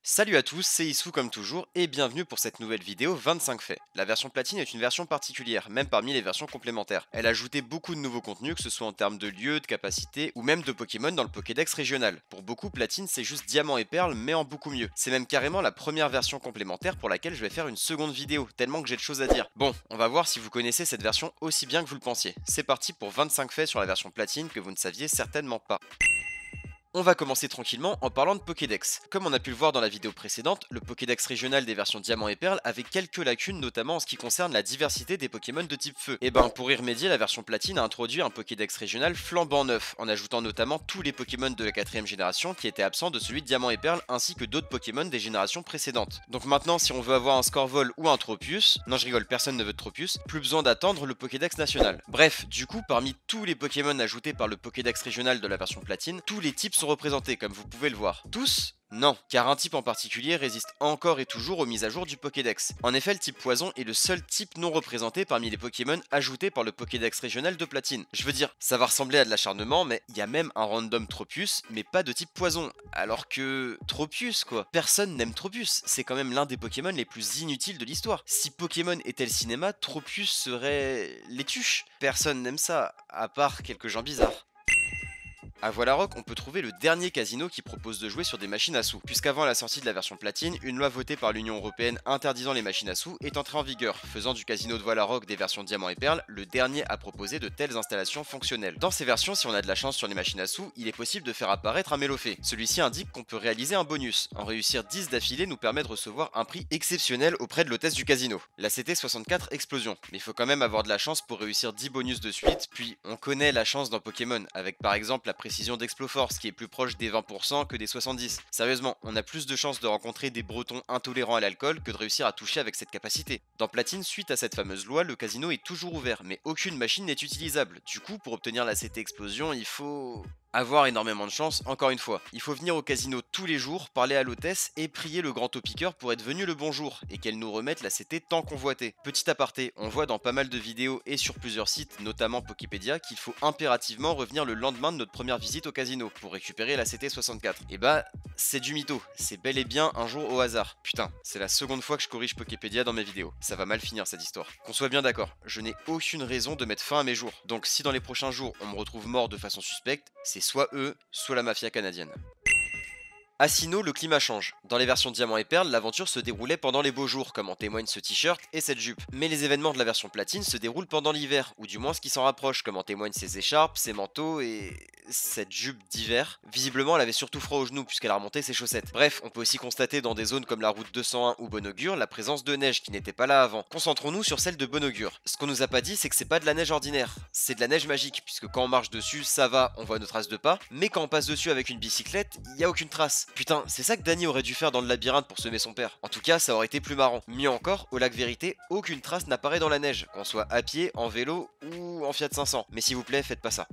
Salut à tous, c'est Issou comme toujours et bienvenue pour cette nouvelle vidéo 25 faits. La version platine est une version particulière, même parmi les versions complémentaires. Elle a ajouté beaucoup de nouveaux contenus, que ce soit en termes de lieux, de capacité ou même de Pokémon dans le Pokédex régional. Pour beaucoup, platine c'est juste diamant et perle mais en beaucoup mieux. C'est même carrément la première version complémentaire pour laquelle je vais faire une seconde vidéo, tellement que j'ai de choses à dire. Bon, on va voir si vous connaissez cette version aussi bien que vous le pensiez. C'est parti pour 25 faits sur la version platine que vous ne saviez certainement pas. On va commencer tranquillement en parlant de Pokédex. Comme on a pu le voir dans la vidéo précédente, le Pokédex régional des versions Diamant et Perle avait quelques lacunes, notamment en ce qui concerne la diversité des Pokémon de type feu. Et ben pour y remédier, la version platine a introduit un Pokédex régional flambant neuf, en ajoutant notamment tous les Pokémon de la 4ème génération qui étaient absents de celui de Diamant et Perle, ainsi que d'autres Pokémon des générations précédentes. Donc maintenant, si on veut avoir un Scorvol ou un Tropius, non je rigole, personne ne veut de Tropius, plus besoin d'attendre le Pokédex national. Bref, du coup, parmi tous les Pokémon ajoutés par le Pokédex régional de la version platine, tous les types sont représentés comme vous pouvez le voir. Tous? Non, car un type en particulier résiste encore et toujours aux mises à jour du Pokédex. En effet, le type poison est le seul type non représenté parmi les Pokémon ajoutés par le Pokédex régional de platine. Je veux dire, ça va ressembler à de l'acharnement, mais il y a même un random Tropius, mais pas de type poison. Alors que... Tropius quoi. Personne n'aime Tropius, c'est quand même l'un des Pokémon les plus inutiles de l'histoire. Si Pokémon était le cinéma, Tropius serait... l'étuche. Personne n'aime ça, à part quelques gens bizarres. À Voilarock, on peut trouver le dernier casino qui propose de jouer sur des machines à sous, puisqu'avant la sortie de la version platine, une loi votée par l'Union Européenne interdisant les machines à sous est entrée en vigueur, faisant du casino de Voilarock des versions Diamant et Perle le dernier à proposer de telles installations fonctionnelles. Dans ces versions, si on a de la chance sur les machines à sous, il est possible de faire apparaître un mélophée. Celui-ci indique qu'on peut réaliser un bonus. En réussir 10 d'affilée nous permet de recevoir un prix exceptionnel auprès de l'hôtesse du casino. La CT64 Explosion, mais il faut quand même avoir de la chance pour réussir 10 bonus de suite, puis on connaît la chance dans Pokémon, avec par exemple la précision d'Exploforce qui est plus proche des 20% que des 70. Sérieusement, on a plus de chances de rencontrer des bretons intolérants à l'alcool que de réussir à toucher avec cette capacité. Dans Platine, suite à cette fameuse loi, le casino est toujours ouvert, mais aucune machine n'est utilisable. Du coup, pour obtenir la CT Explosion, il faut... avoir énormément de chance, encore une fois. Il faut venir au casino tous les jours, parler à l'hôtesse et prier le grand topiqueur pour être venu le bonjour et qu'elle nous remette la CT tant convoitée. Petit aparté, on voit dans pas mal de vidéos et sur plusieurs sites, notamment Poképédia, qu'il faut impérativement revenir le lendemain de notre première visite au casino pour récupérer la CT64. Et bah, c'est du mytho, c'est bel et bien un jour au hasard. Putain, c'est la seconde fois que je corrige Poképédia dans mes vidéos. Ça va mal finir cette histoire. Qu'on soit bien d'accord, je n'ai aucune raison de mettre fin à mes jours. Donc si dans les prochains jours on me retrouve mort de façon suspecte, c'est soit eux, soit la mafia canadienne. À Sinnoh, le climat change. Dans les versions Diamant et Perle, l'aventure se déroulait pendant les beaux jours, comme en témoigne ce t-shirt et cette jupe. Mais les événements de la version platine se déroulent pendant l'hiver, ou du moins ce qui s'en rapproche, comme en témoignent ces écharpes, ces manteaux et... cette jupe d'hiver. Visiblement, elle avait surtout froid aux genoux puisqu'elle a remonté ses chaussettes. Bref, on peut aussi constater dans des zones comme la route 201 ou Bon-Augure la présence de neige qui n'était pas là avant. Concentrons-nous sur celle de Bon-Augure. Ce qu'on nous a pas dit, c'est que c'est pas de la neige ordinaire, c'est de la neige magique, puisque quand on marche dessus, ça va, on voit nos traces de pas, mais quand on passe dessus avec une bicyclette, il y a aucune trace. Putain, c'est ça que Danny aurait dû faire dans le labyrinthe pour semer son père. En tout cas, ça aurait été plus marrant. Mieux encore, au lac Vérité, aucune trace n'apparaît dans la neige, qu'on soit à pied, en vélo ou en Fiat 500. Mais s'il vous plaît, faites pas ça.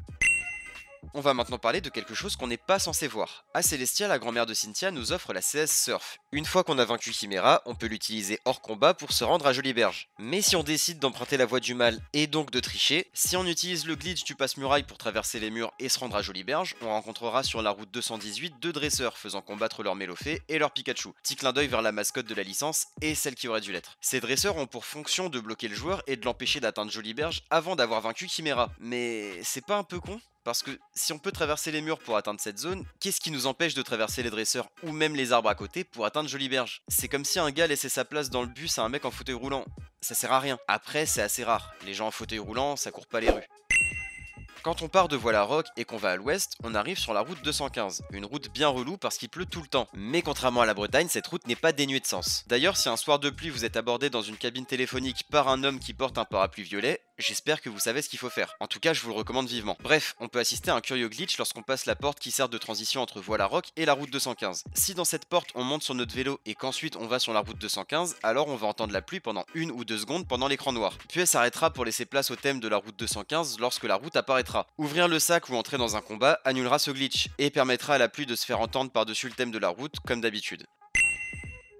On va maintenant parler de quelque chose qu'on n'est pas censé voir. À Célestia, la grand-mère de Cynthia nous offre la CS Surf. Une fois qu'on a vaincu Chimera, on peut l'utiliser hors combat pour se rendre à Joliberge. Mais si on décide d'emprunter la voie du mal et donc de tricher, si on utilise le glitch du passe-muraille pour traverser les murs et se rendre à Joliberge, on rencontrera sur la route 218 deux dresseurs faisant combattre leur Mélophée et leur Pikachu. Petit clin d'œil vers la mascotte de la licence et celle qui aurait dû l'être. Ces dresseurs ont pour fonction de bloquer le joueur et de l'empêcher d'atteindre Joliberge avant d'avoir vaincu Chimera. Mais c'est pas un peu con ? Parce que si on peut traverser les murs pour atteindre cette zone, qu'est-ce qui nous empêche de traverser les dresseurs ou même les arbres à côté pour atteindre Joliberge? C'est comme si un gars laissait sa place dans le bus à un mec en fauteuil roulant. Ça sert à rien. Après, c'est assez rare. Les gens en fauteuil roulant, ça court pas les rues. Quand on part de Voilarock et qu'on va à l'ouest, on arrive sur la route 215, une route bien relou parce qu'il pleut tout le temps. Mais contrairement à la Bretagne, cette route n'est pas dénuée de sens. D'ailleurs, si un soir de pluie vous êtes abordé dans une cabine téléphonique par un homme qui porte un parapluie violet, j'espère que vous savez ce qu'il faut faire. En tout cas, je vous le recommande vivement. Bref, on peut assister à un curieux glitch lorsqu'on passe la porte qui sert de transition entre Voilarock et la route 215. Si dans cette porte on monte sur notre vélo et qu'ensuite on va sur la route 215, alors on va entendre la pluie pendant 1 ou 2 secondes pendant l'écran noir. Puis elle s'arrêtera pour laisser place au thème de la route 215 lorsque la route apparaîtra. Ouvrir le sac ou entrer dans un combat annulera ce glitch et permettra à la pluie de se faire entendre par-dessus le thème de la route comme d'habitude.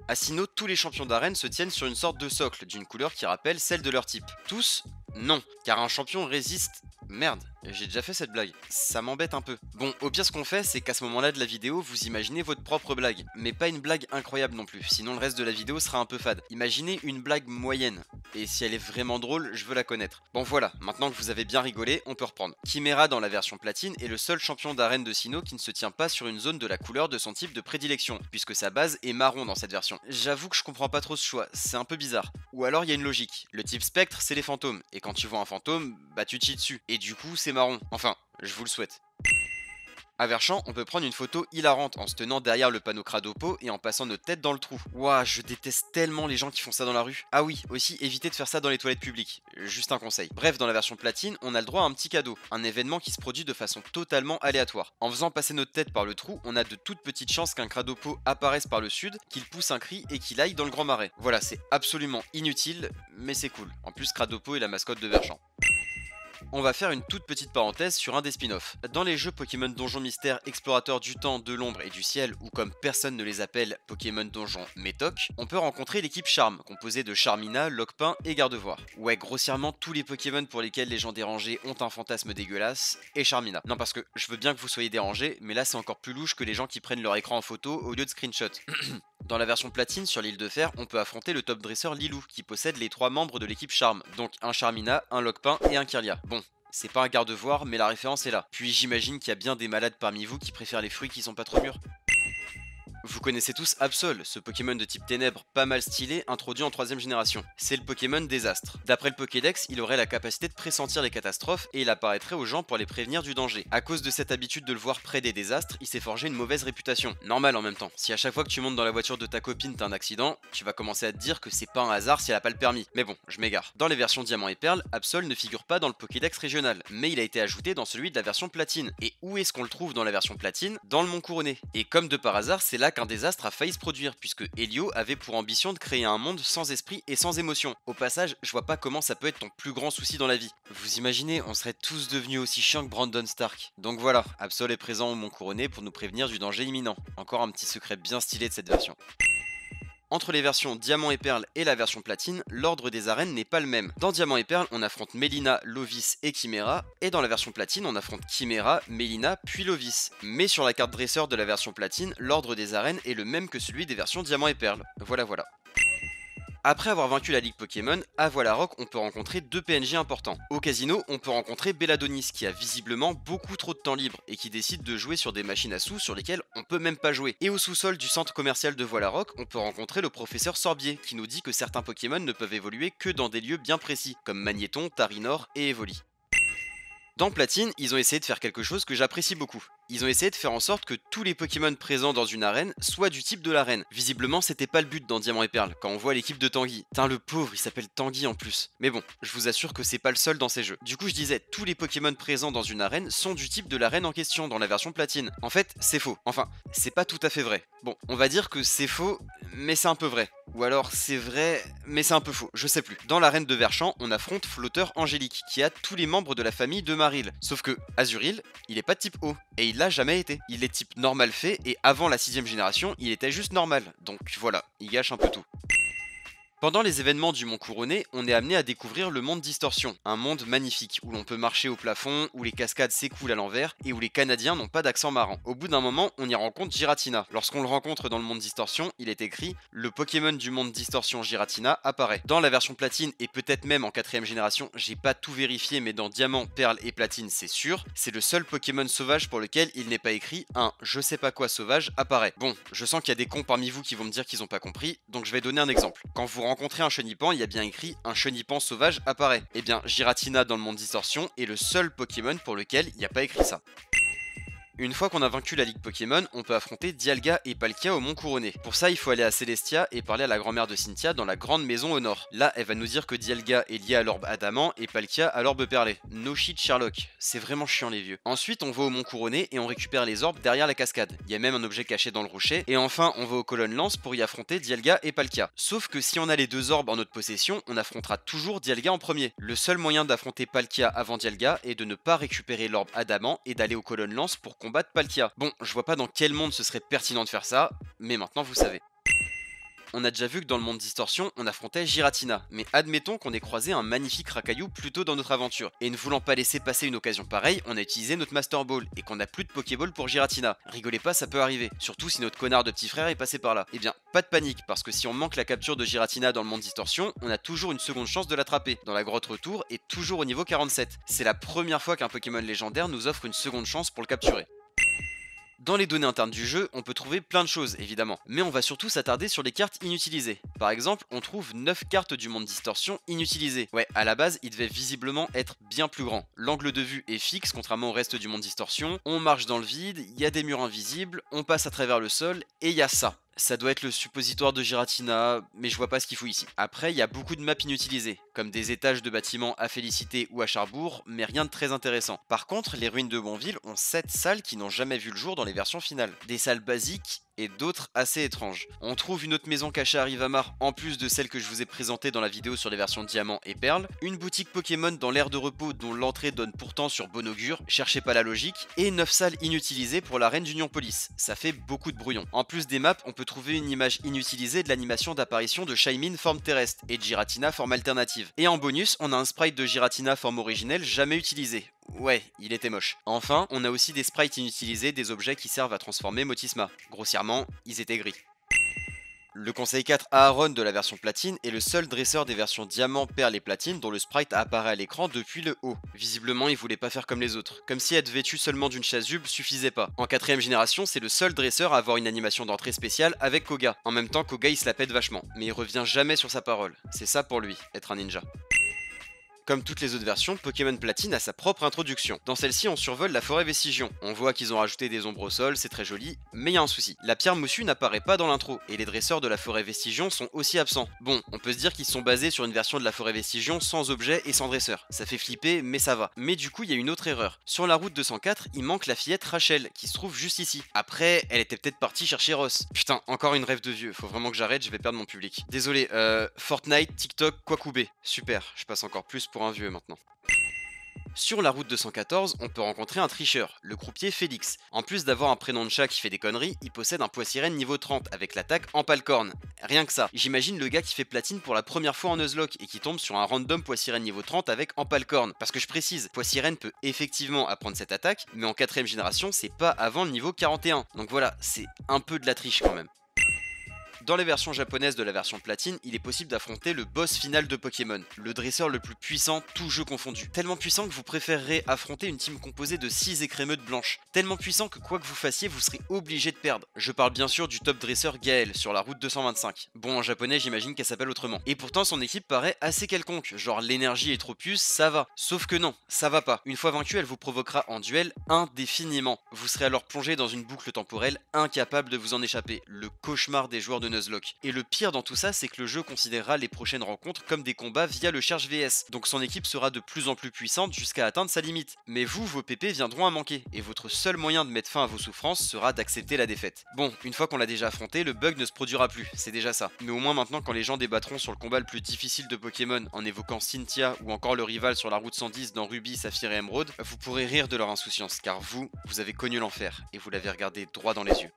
À Sinnoh, tous les champions d'arène se tiennent sur une sorte de socle d'une couleur qui rappelle celle de leur type. Tous? Non, car un champion résiste Merde, j'ai déjà fait cette blague. Ça m'embête un peu. Bon, au pire ce qu'on fait, c'est qu'à ce moment-là de la vidéo, vous imaginez votre propre blague. Mais pas une blague incroyable non plus, sinon le reste de la vidéo sera un peu fade. Imaginez une blague moyenne. Et si elle est vraiment drôle, je veux la connaître. Bon voilà, maintenant que vous avez bien rigolé, on peut reprendre. Chimera dans la version platine est le seul champion d'arène de Sinnoh qui ne se tient pas sur une zone de la couleur de son type de prédilection, puisque sa base est marron dans cette version. J'avoue que je comprends pas trop ce choix, c'est un peu bizarre. Ou alors il y a une logique. Le type spectre, c'est les fantômes, et quand tu vois un fantôme, bah tu te chies dessus. Et du coup, c'est marron. Enfin, je vous le souhaite. À Verchamp, on peut prendre une photo hilarante en se tenant derrière le panneau Cradopo et en passant notre tête dans le trou. Ouah, je déteste tellement les gens qui font ça dans la rue. Ah oui, aussi évitez de faire ça dans les toilettes publiques. Juste un conseil. Bref, dans la version platine, on a le droit à un petit cadeau, un événement qui se produit de façon totalement aléatoire. En faisant passer notre tête par le trou, on a de toutes petites chances qu'un Cradopo apparaisse par le sud, qu'il pousse un cri et qu'il aille dans le grand marais. Voilà, c'est absolument inutile, mais c'est cool. En plus, Cradopo est la mascotte de Verchamp. On va faire une toute petite parenthèse sur un des spin-offs. Dans les jeux Pokémon Donjon Mystère, Explorateur du Temps, de l'Ombre et du Ciel, ou comme personne ne les appelle, Pokémon Donjon Métoc, on peut rencontrer l'équipe Charme, composée de Charmina, Loquepin et Gardevoir. Ouais, grossièrement tous les Pokémon pour lesquels les gens dérangés ont un fantasme dégueulasse, et Charmina. Non parce que je veux bien que vous soyez dérangés, mais là c'est encore plus louche que les gens qui prennent leur écran en photo au lieu de screenshot. Dans la version platine sur l'île de Fer, on peut affronter le top dresseur Lilou, qui possède les 3 membres de l'équipe Charme, donc un Charmina, un Loquepin et un Kirlia. Bon, c'est pas un garde-voir, mais la référence est là. Puis j'imagine qu'il y a bien des malades parmi vous qui préfèrent les fruits qui sont pas trop mûrs. Vous connaissez tous Absol, ce Pokémon de type ténèbres pas mal stylé, introduit en 3ème génération. C'est le Pokémon des astres. D'après le Pokédex, il aurait la capacité de pressentir les catastrophes et il apparaîtrait aux gens pour les prévenir du danger. À cause de cette habitude de le voir près des désastres, il s'est forgé une mauvaise réputation. Normal en même temps. Si à chaque fois que tu montes dans la voiture de ta copine t'as un accident, tu vas commencer à te dire que c'est pas un hasard si elle a pas le permis. Mais bon, je m'égare. Dans les versions Diamant et Perle, Absol ne figure pas dans le Pokédex régional, mais il a été ajouté dans celui de la version platine. Et où est-ce qu'on le trouve dans la version platine? Dans le Mont Couronné. Et comme de par hasard, c'est là qu'un désastre a failli se produire, puisque Helio avait pour ambition de créer un monde sans esprit et sans émotion. Au passage, je vois pas comment ça peut être ton plus grand souci dans la vie. Vous imaginez, on serait tous devenus aussi chiants que Brandon Stark. Donc voilà, Absol est présent au Mont Couronné pour nous prévenir du danger imminent. Encore un petit secret bien stylé de cette version. Entre les versions Diamant et Perle et la version Platine, l'ordre des arènes n'est pas le même. Dans Diamant et Perle, on affronte Melina, Lovis et Chimera, et dans la version Platine, on affronte Chimera, Melina, puis Lovis. Mais sur la carte dresseur de la version Platine, l'ordre des arènes est le même que celui des versions Diamant et Perle. Voilà. Après avoir vaincu la Ligue Pokémon, à Voilarock, on peut rencontrer 2 PNJ importants. Au casino, on peut rencontrer Belladonis, qui a visiblement beaucoup trop de temps libre et qui décide de jouer sur des machines à sous sur lesquelles on peut même pas jouer. Et au sous-sol du centre commercial de Voilarock, on peut rencontrer le professeur Sorbier, qui nous dit que certains Pokémon ne peuvent évoluer que dans des lieux bien précis, comme Magnéton, Tarinor et Evoli. Dans Platine, ils ont essayé de faire quelque chose que j'apprécie beaucoup. Ils ont essayé de faire en sorte que tous les Pokémon présents dans une arène soient du type de l'arène. Visiblement, c'était pas le but dans Diamant et Perle, quand on voit l'équipe de Tanguy. Tain, le pauvre, il s'appelle Tanguy en plus. Mais bon, je vous assure que c'est pas le seul dans ces jeux. Du coup, je disais, tous les Pokémon présents dans une arène sont du type de l'arène en question dans la version Platine. En fait, c'est faux. Enfin, c'est pas tout à fait vrai. Bon, on va dire que c'est faux, mais c'est un peu vrai. Ou alors c'est vrai, mais c'est un peu faux, je sais plus. Dans l'arène de Verchamp, on affronte Flotteur Angélique, qui a tous les membres de la famille de Maril. Sauf que Azuril, il est pas de type eau, et il l'a jamais été. Il est type normal fait, et avant la 6ème génération, il était juste normal. Donc voilà, il gâche un peu tout. Pendant les événements du Mont Couronné, on est amené à découvrir le monde Distorsion, un monde magnifique où l'on peut marcher au plafond, où les cascades s'écoulent à l'envers et où les Canadiens n'ont pas d'accent marin. Au bout d'un moment, on y rencontre Giratina. Lorsqu'on le rencontre dans le monde Distorsion, il est écrit « Le Pokémon du monde Distorsion Giratina apparaît ». Dans la version platine et peut-être même en 4ème génération, j'ai pas tout vérifié mais dans Diamant, Perle et Platine c'est sûr, c'est le seul Pokémon sauvage pour lequel il n'est pas écrit un je sais pas quoi sauvage apparaît. Bon, je sens qu'il y a des cons parmi vous qui vont me dire qu'ils ont pas compris, donc je vais donner un exemple. Quand vous rencontrer un Chenipan, il y a bien écrit un Chenipan sauvage apparaît. Et bien, Giratina dans le monde Distorsion est le seul Pokémon pour lequel il n'y a pas écrit ça. Une fois qu'on a vaincu la Ligue Pokémon, on peut affronter Dialga et Palkia au Mont Couronné. Pour ça, il faut aller à Celestia et parler à la grand-mère de Cynthia dans la grande maison au nord. Là, elle va nous dire que Dialga est lié à l'orbe Adamant et Palkia à l'orbe Perlé. No shit Sherlock, c'est vraiment chiant les vieux. Ensuite, on va au Mont Couronné et on récupère les orbes derrière la cascade. Il y a même un objet caché dans le rocher. Et enfin, on va aux colonnes lance pour y affronter Dialga et Palkia. Sauf que si on a les 2 orbes en notre possession, on affrontera toujours Dialga en premier. Le seul moyen d'affronter Palkia avant Dialga est de ne pas récupérer l'orbe Adamant et d'aller aux colonnes lance pour combattre Palkia. Bon, je vois pas dans quel monde ce serait pertinent de faire ça, mais maintenant vous savez. on a déjà vu que dans le monde Distorsion, on affrontait Giratina, mais admettons qu'on ait croisé un magnifique racaillou plus tôt dans notre aventure, et ne voulant pas laisser passer une occasion pareille, on a utilisé notre Master Ball, et qu'on n'a plus de Pokéball pour Giratina. Rigolez pas, ça peut arriver, surtout si notre connard de petit frère est passé par là. Eh bien, pas de panique, parce que si on manque la capture de Giratina dans le monde Distorsion, on a toujours une seconde chance de l'attraper, dans la grotte retour et toujours au niveau 47. C'est la première fois qu'un Pokémon légendaire nous offre une seconde chance pour le capturer. Dans les données internes du jeu, on peut trouver plein de choses évidemment, mais on va surtout s'attarder sur les cartes inutilisées. Par exemple, on trouve 9 cartes du monde Distorsion inutilisées. Ouais, à la base, il devait visiblement être bien plus grand. L'angle de vue est fixe contrairement au reste du monde Distorsion, on marche dans le vide, il y a des murs invisibles, on passe à travers le sol, et il y a ça. Ça doit être le suppositoire de Giratina, mais je vois pas ce qu'il faut ici. Après, il y a beaucoup de maps inutilisées, comme des étages de bâtiments à Félicité ou à Charbourg, mais rien de très intéressant. Par contre, les ruines de Bonville ont 7 salles qui n'ont jamais vu le jour dans les versions finales. Des salles basiques et d'autres assez étranges. On trouve une autre maison cachée à Rivamar, en plus de celle que je vous ai présentée dans la vidéo sur les versions Diamant et Perle, une boutique Pokémon dans l'aire de repos dont l'entrée donne pourtant sur Bon Augure, cherchez pas la logique, et 9 salles inutilisées pour l'arène d'Union Police. Ça fait beaucoup de brouillon. En plus des maps, on peut trouver une image inutilisée de l'animation d'apparition de Shaymin forme terrestre et de Giratina forme alternative. Et en bonus, on a un sprite de Giratina forme originelle jamais utilisé. Ouais, il était moche. Enfin, on a aussi des sprites inutilisés des objets qui servent à transformer Motisma. Grossièrement, ils étaient gris. Le conseil 4 Aaron de la version platine est le seul dresseur des versions diamant, perle et platine dont le sprite apparaît à l'écran depuis le haut. Visiblement, il voulait pas faire comme les autres, comme si être vêtu seulement d'une chasuble suffisait pas. En 4ème génération, c'est le seul dresseur à avoir une animation d'entrée spéciale avec Koga. En même temps, Koga il se la pète vachement, mais il revient jamais sur sa parole. C'est ça pour lui, être un ninja. Comme toutes les autres versions, Pokémon Platine a sa propre introduction. Dans celle-ci, on survole la forêt Vestigion. On voit qu'ils ont rajouté des ombres au sol, c'est très joli, mais il y a un souci. La pierre moussue n'apparaît pas dans l'intro, et les dresseurs de la forêt Vestigion sont aussi absents. Bon, on peut se dire qu'ils sont basés sur une version de la forêt Vestigion sans objet et sans dresseur. Ça fait flipper, mais ça va. Mais du coup, il y a une autre erreur. Sur la route 204, il manque la fillette Rachel, qui se trouve juste ici. Après, elle était peut-être partie chercher Ross. Putain, encore une rêve de vieux, faut vraiment que j'arrête, je vais perdre mon public. Désolé, Fortnite, TikTok, Kwakubé. Super, je passe encore plus pour un vieux maintenant. Sur la route 214, on peut rencontrer un tricheur, le croupier Félix. En plus d'avoir un prénom de chat qui fait des conneries, il possède un poissirène niveau 30 avec l'attaque Empalcorn. Rien que ça. J'imagine le gars qui fait platine pour la première fois en Nuzlocke et qui tombe sur un random poissirène niveau 30 avec Empalcorn. Parce que je précise, poissirène peut effectivement apprendre cette attaque, mais en 4ème génération, c'est pas avant le niveau 41. Donc voilà, c'est un peu de la triche quand même. Dans les versions japonaises de la version platine, il est possible d'affronter le boss final de Pokémon, le dresseur le plus puissant, tout jeu confondu. Tellement puissant que vous préférerez affronter une team composée de 6 écrémeutes blanches. Tellement puissant que quoi que vous fassiez, vous serez obligé de perdre. Je parle bien sûr du top dresseur Gaël sur la route 225. Bon, en japonais, j'imagine qu'elle s'appelle autrement. Et pourtant, son équipe paraît assez quelconque, genre l'énergie est trop puce, ça va. Sauf que non, ça va pas. Une fois vaincue, elle vous provoquera en duel indéfiniment. Vous serez alors plongé dans une boucle temporelle, incapable de vous en échapper. Le cauchemar des joueurs de Nuzlocke. Et le pire dans tout ça, c'est que le jeu considérera les prochaines rencontres comme des combats via le Cherche VS, donc son équipe sera de plus en plus puissante jusqu'à atteindre sa limite. Mais vous, vos PP viendront à manquer, et votre seul moyen de mettre fin à vos souffrances sera d'accepter la défaite. Bon, une fois qu'on l'a déjà affronté, le bug ne se produira plus, c'est déjà ça. Mais au moins maintenant, quand les gens débattront sur le combat le plus difficile de Pokémon en évoquant Cynthia ou encore le rival sur la route 110 dans Ruby, Saphir et Emeraude, vous pourrez rire de leur insouciance, car vous avez connu l'enfer, et vous l'avez regardé droit dans les yeux.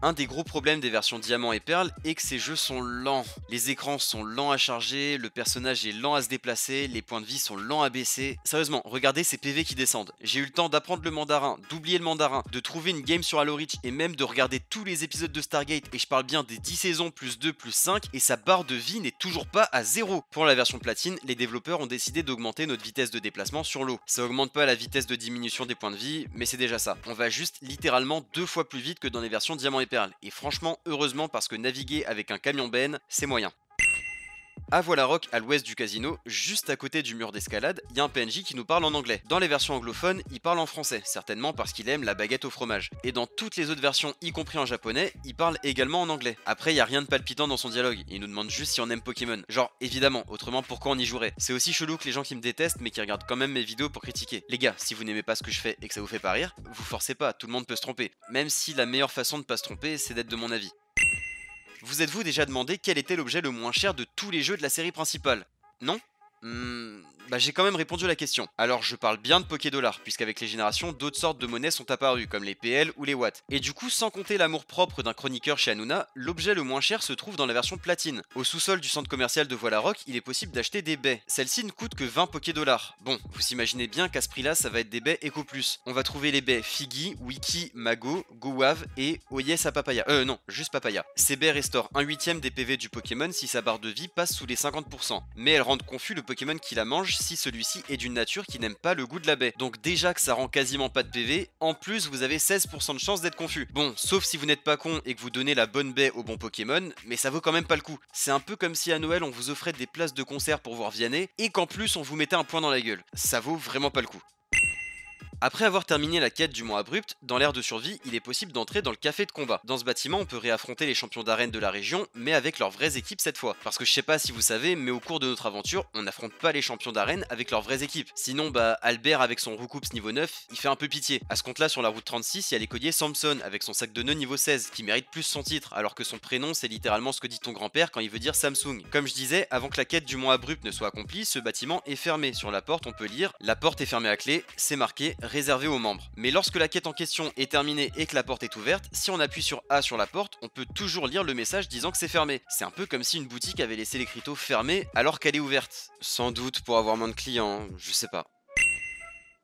Un des gros problèmes des versions Diamant et Perle est que ces jeux sont lents. Les écrans sont lents à charger, le personnage est lent à se déplacer, les points de vie sont lents à baisser. Sérieusement, regardez ces PV qui descendent. J'ai eu le temps d'apprendre le mandarin, d'oublier le mandarin, de trouver une game sur Halo Reach et même de regarder tous les épisodes de Stargate, et je parle bien des 10 saisons plus 2 plus 5, et sa barre de vie n'est toujours pas à 0. Pour la version platine, les développeurs ont décidé d'augmenter notre vitesse de déplacement sur l'eau. Ça augmente pas la vitesse de diminution des points de vie, mais c'est déjà ça. On va juste littéralement 2 fois plus vite que dans les versions Diamant et Perle. Et franchement, heureusement, parce que naviguer avec un camion benne, c'est moyen. À Voilà-Rock, à l'ouest du casino, juste à côté du mur d'escalade, il y a un PNJ qui nous parle en anglais. Dans les versions anglophones, il parle en français, certainement parce qu'il aime la baguette au fromage. Et dans toutes les autres versions, y compris en japonais, il parle également en anglais. Après, il y a rien de palpitant dans son dialogue, il nous demande juste si on aime Pokémon. Genre, évidemment, autrement pourquoi on y jouerait. C'est aussi chelou que les gens qui me détestent mais qui regardent quand même mes vidéos pour critiquer. Les gars, si vous n'aimez pas ce que je fais et que ça vous fait pas rire, vous forcez pas, tout le monde peut se tromper. Même si la meilleure façon de pas se tromper, c'est d'être de mon avis. Vous êtes-vous déjà demandé quel était l'objet le moins cher de tous les jeux de la série principale? Non? Bah j'ai quand même répondu à la question. Alors je parle bien de Pokédollars, puisqu'avec les générations, d'autres sortes de monnaies sont apparues, comme les PL ou les Watts. Et du coup, sans compter l'amour propre d'un chroniqueur chez Hanouna, l'objet le moins cher se trouve dans la version platine. Au sous-sol du centre commercial de Voilarock, il est possible d'acheter des baies. Celles-ci ne coûtent que 20 Pokédollars. Bon, vous imaginez bien qu'à ce prix-là, ça va être des baies Eco Plus. On va trouver les baies Figgy, Wiki, Mago, Gowave et Oyes à Papaya. Non, juste Papaya. Ces baies restaurent un huitième des PV du Pokémon si sa barre de vie passe sous les 50%. Mais elles rendent confus le Pokémon qui la mange si celui-ci est d'une nature qui n'aime pas le goût de la baie. Donc déjà que ça rend quasiment pas de PV, en plus vous avez 16% de chance d'être confus. Bon, sauf si vous n'êtes pas con et que vous donnez la bonne baie au bon Pokémon, mais ça vaut quand même pas le coup. C'est un peu comme si à Noël on vous offrait des places de concert pour voir Vianney et qu'en plus on vous mettait un point dans la gueule. Ça vaut vraiment pas le coup. Après avoir terminé la quête du mont abrupt, dans l'ère de survie, il est possible d'entrer dans le café de combat. Dans ce bâtiment, on peut réaffronter les champions d'arène de la région, mais avec leurs vraies équipes cette fois. Parce que je sais pas si vous savez, mais au cours de notre aventure, on n'affronte pas les champions d'arène avec leurs vraies équipes. Sinon, Albert avec son Roucoups niveau 9, il fait un peu pitié. À ce compte-là, sur la route 36, il y a l'écolier Samson avec son sac de nœuds niveau 16, qui mérite plus son titre, alors que son prénom c'est littéralement ce que dit ton grand-père quand il veut dire Samsung. Comme je disais, avant que la quête du mont abrupt ne soit accomplie, ce bâtiment est fermé. Sur la porte, on peut lire « La porte est fermée à clé, c'est marqué, réservé aux membres ». Mais lorsque la quête en question est terminée et que la porte est ouverte, si on appuie sur A sur la porte, on peut toujours lire le message disant que c'est fermé. C'est un peu comme si une boutique avait laissé l'écriteau fermé alors qu'elle est ouverte. Sans doute pour avoir moins de clients, je sais pas.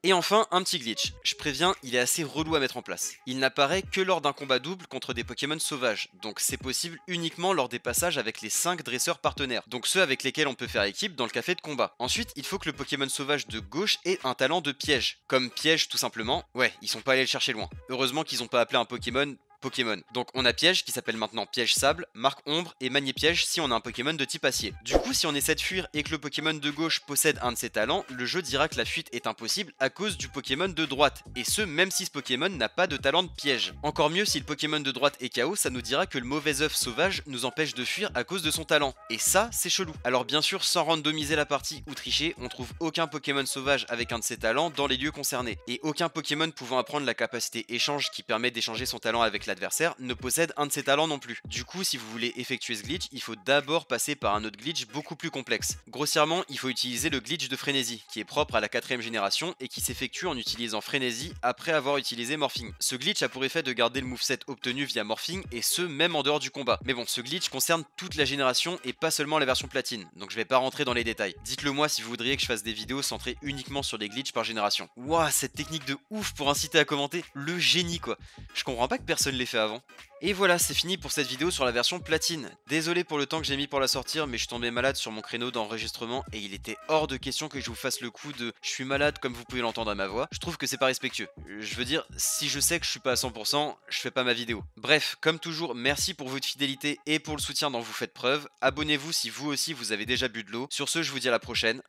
Et enfin, un petit glitch. Je préviens, il est assez relou à mettre en place. Il n'apparaît que lors d'un combat double contre des Pokémon sauvages, donc c'est possible uniquement lors des passages avec les 5 dresseurs partenaires, donc ceux avec lesquels on peut faire équipe dans le café de combat. Ensuite, il faut que le Pokémon sauvage de gauche ait un talent de piège, comme piège tout simplement. Ouais, ils sont pas allés le chercher loin. Heureusement qu'ils ont pas appelé un Pokémon Pokémon. Donc on a piège qui s'appelle maintenant piège sable, marque ombre et manier piège si on a un Pokémon de type acier. Du coup si on essaie de fuir et que le Pokémon de gauche possède un de ses talents, le jeu dira que la fuite est impossible à cause du Pokémon de droite, et ce même si ce Pokémon n'a pas de talent de piège. Encore mieux si le Pokémon de droite est KO, ça nous dira que le mauvais œuf sauvage nous empêche de fuir à cause de son talent. Et ça c'est chelou. Alors bien sûr sans randomiser la partie ou tricher, on trouve aucun Pokémon sauvage avec un de ses talents dans les lieux concernés, et aucun Pokémon pouvant apprendre la capacité échange qui permet d'échanger son talent avec l'adversaire ne possède un de ses talents non plus. Du coup, si vous voulez effectuer ce glitch, il faut d'abord passer par un autre glitch beaucoup plus complexe. Grossièrement, il faut utiliser le glitch de frénésie, qui est propre à la 4ème génération et qui s'effectue en utilisant frénésie après avoir utilisé morphing. Ce glitch a pour effet de garder le moveset obtenu via morphing et ce même en dehors du combat. Mais bon, ce glitch concerne toute la génération et pas seulement la version platine, donc je vais pas rentrer dans les détails. Dites-le moi si vous voudriez que je fasse des vidéos centrées uniquement sur les glitches par génération. Ouah, cette technique de ouf pour inciter à commenter, le génie quoi. Je comprends pas que personne l'ait fait avant. Et voilà, c'est fini pour cette vidéo sur la version platine. Désolé pour le temps que j'ai mis pour la sortir, mais je suis tombé malade sur mon créneau d'enregistrement et il était hors de question que je vous fasse le coup de « je suis malade » comme vous pouvez l'entendre à ma voix. Je trouve que c'est pas respectueux. Je veux dire, si je sais que je suis pas à 100%, je fais pas ma vidéo. Bref, comme toujours, merci pour votre fidélité et pour le soutien dont vous faites preuve. Abonnez-vous si vous aussi vous avez déjà bu de l'eau. Sur ce, je vous dis à la prochaine.